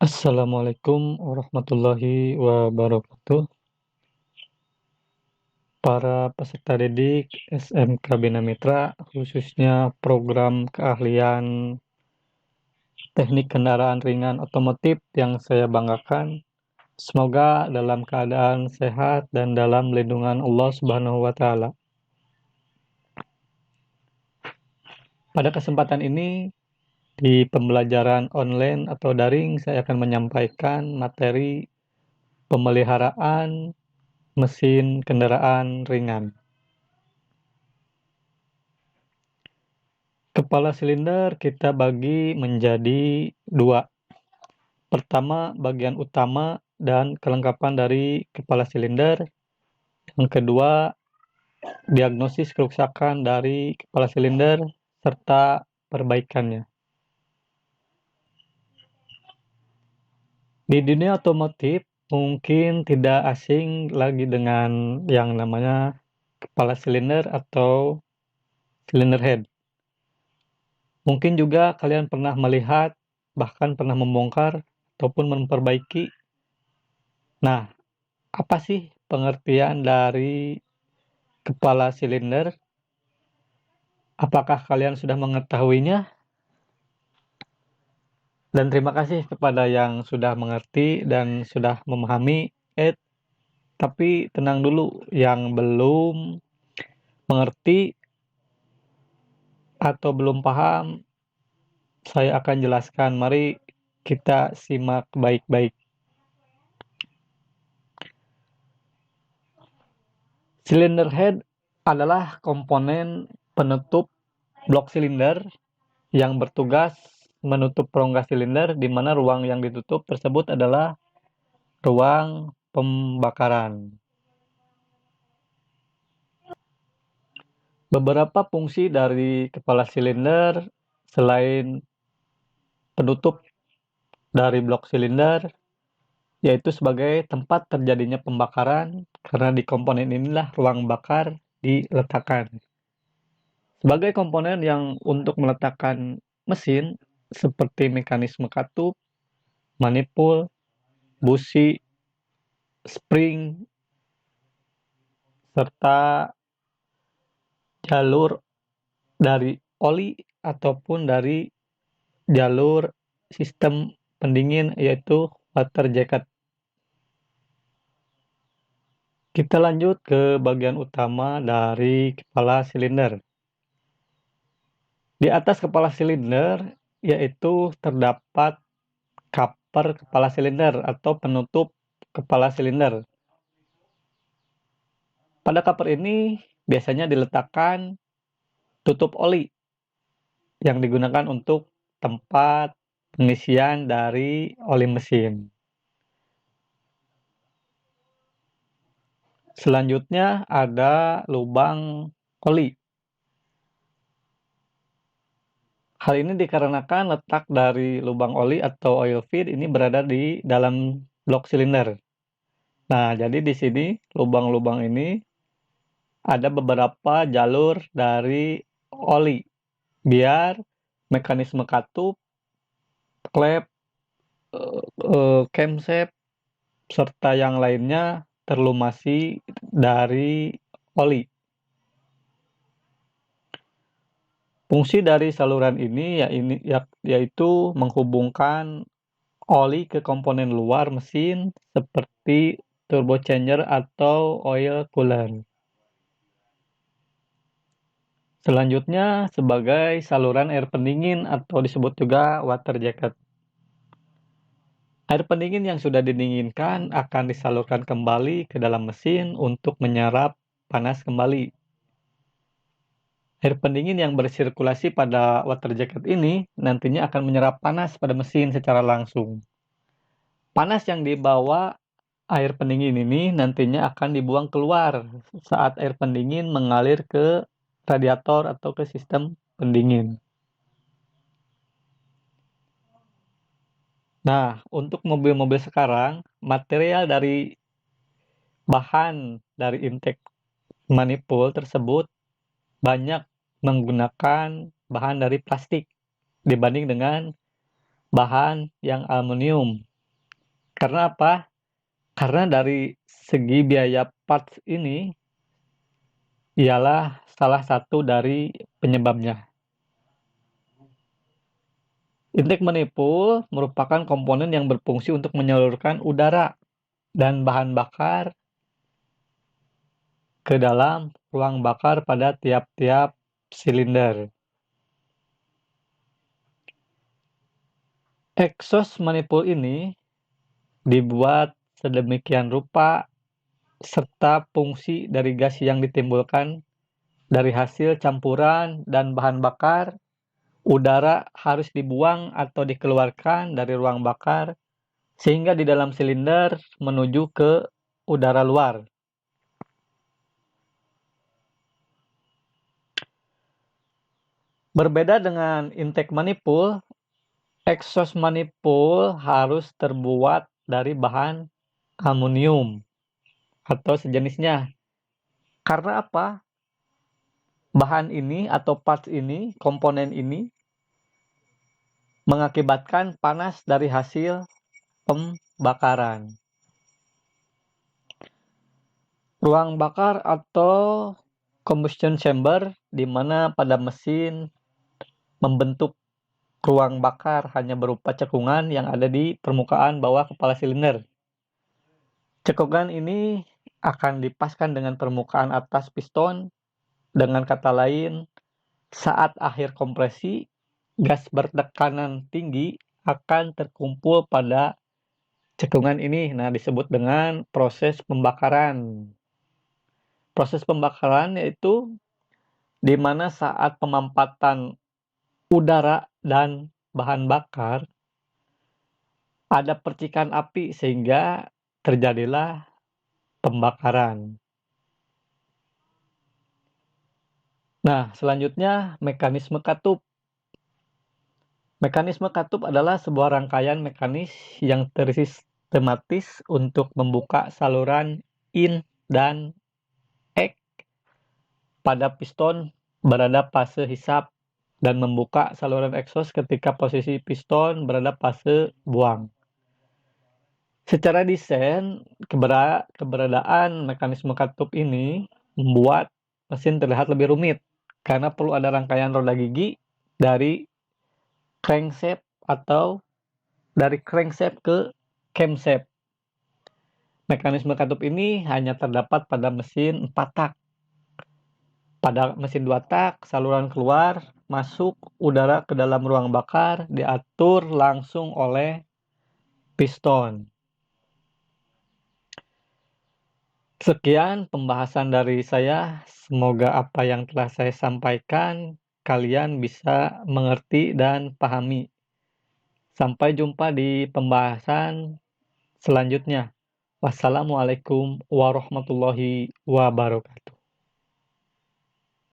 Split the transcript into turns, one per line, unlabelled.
Assalamualaikum warahmatullahi wabarakatuh. Para peserta didik SMK Bina Mitra, khususnya program keahlian teknik kendaraan ringan otomotif yang saya banggakan. Semoga dalam keadaan sehat dan dalam lindungan Allah Subhanahu wa Ta'ala. Pada kesempatan ini, di pembelajaran online atau daring, saya akan menyampaikan materi pemeliharaan mesin kendaraan ringan. Kepala silinder kita bagi menjadi dua. Pertama, bagian utama dan kelengkapan dari kepala silinder. Yang kedua, diagnosis kerusakan dari kepala silinder serta perbaikannya. Di dunia otomotif, mungkin tidak asing lagi dengan yang namanya kepala silinder atau cylinder head. Mungkin juga kalian pernah melihat, bahkan pernah membongkar ataupun memperbaiki. Nah, apa sih pengertian dari kepala silinder? Apakah kalian sudah mengetahuinya? Dan terima kasih kepada yang sudah mengerti dan sudah memahami. Tapi tenang dulu, yang belum mengerti atau belum paham, saya akan jelaskan. Mari kita simak baik-baik. Cylinder head adalah komponen penutup blok silinder yang bertugas menutup rongga silinder, di mana ruang yang ditutup tersebut adalah ruang pembakaran. Beberapa fungsi dari kepala silinder selain penutup dari blok silinder, yaitu sebagai tempat terjadinya pembakaran, karena di komponen inilah ruang bakar diletakkan. Sebagai komponen yang untuk meletakkan mesin, seperti mekanisme katup, manipul, busi, spring, serta jalur dari oli ataupun dari jalur sistem pendingin, yaitu water jacket. Kita lanjut ke bagian utama dari kepala silinder. Di atas kepala silinder yaitu terdapat cover kepala silinder atau penutup kepala silinder. Pada cover ini biasanya diletakkan tutup oli yang digunakan untuk tempat pengisian dari oli mesin. Selanjutnya ada lubang oli. Hal ini dikarenakan letak dari lubang oli atau oil feed ini berada di dalam blok silinder. Nah, jadi di sini lubang-lubang ini ada beberapa jalur dari oli biar mekanisme katup, klep, camshaft serta yang lainnya terlumasi dari oli. Fungsi dari saluran ini yaitu menghubungkan oli ke komponen luar mesin seperti turbo changer atau oil cooler. Selanjutnya sebagai saluran air pendingin atau disebut juga water jacket. Air pendingin yang sudah didinginkan akan disalurkan kembali ke dalam mesin untuk menyerap panas kembali. Air pendingin yang bersirkulasi pada water jacket ini nantinya akan menyerap panas pada mesin secara langsung. Panas yang dibawa air pendingin ini nantinya akan dibuang keluar saat air pendingin mengalir ke radiator atau ke sistem pendingin. Nah, untuk mobil-mobil sekarang, material dari bahan dari intake manifold tersebut banyak menggunakan bahan dari plastik dibanding dengan bahan yang aluminium. Karena apa? Karena dari segi biaya parts ini ialah salah satu dari penyebabnya. Intake manifold merupakan komponen yang berfungsi untuk menyalurkan udara dan bahan bakar ke dalam ruang bakar pada tiap-tiap silinder. Exhaust manifold ini dibuat sedemikian rupa serta fungsi dari gas yang ditimbulkan dari hasil campuran dan bahan bakar, udara harus dibuang atau dikeluarkan dari ruang bakar sehingga di dalam silinder menuju ke udara luar. Berbeda dengan intake manifold, exhaust manifold harus terbuat dari bahan aluminium atau sejenisnya. Karena apa? Bahan ini atau parts ini, komponen ini mengakibatkan panas dari hasil pembakaran. Ruang bakar atau combustion chamber di mana pada mesin membentuk ruang bakar hanya berupa cekungan yang ada di permukaan bawah kepala silinder. Cekungan ini akan dipaskan dengan permukaan atas piston. Dengan kata lain, saat akhir kompresi, gas bertekanan tinggi akan terkumpul pada cekungan ini. Nah, disebut dengan proses pembakaran. Proses pembakaran yaitu di mana saat pemampatan udara dan bahan bakar ada percikan api sehingga terjadilah pembakaran. Nah, selanjutnya mekanisme katup. Mekanisme katup adalah sebuah rangkaian mekanis yang tersistematis untuk membuka saluran in dan ek pada piston berada fase hisap dan membuka saluran exhaust ketika posisi piston berada fase buang. Secara desain, keberadaan mekanisme katup ini membuat mesin terlihat lebih rumit karena perlu ada rangkaian roda gigi dari crankshaft atau dari crankshaft ke camshaft. Mekanisme katup ini hanya terdapat pada mesin 4 tak. Pada mesin 2 tak, saluran keluar masuk udara ke dalam ruang bakar diatur langsung oleh piston. Sekian pembahasan dari saya. Semoga apa yang telah saya sampaikan kalian bisa mengerti dan pahami. Sampai jumpa di pembahasan selanjutnya. Wassalamualaikum warahmatullahi wabarakatuh.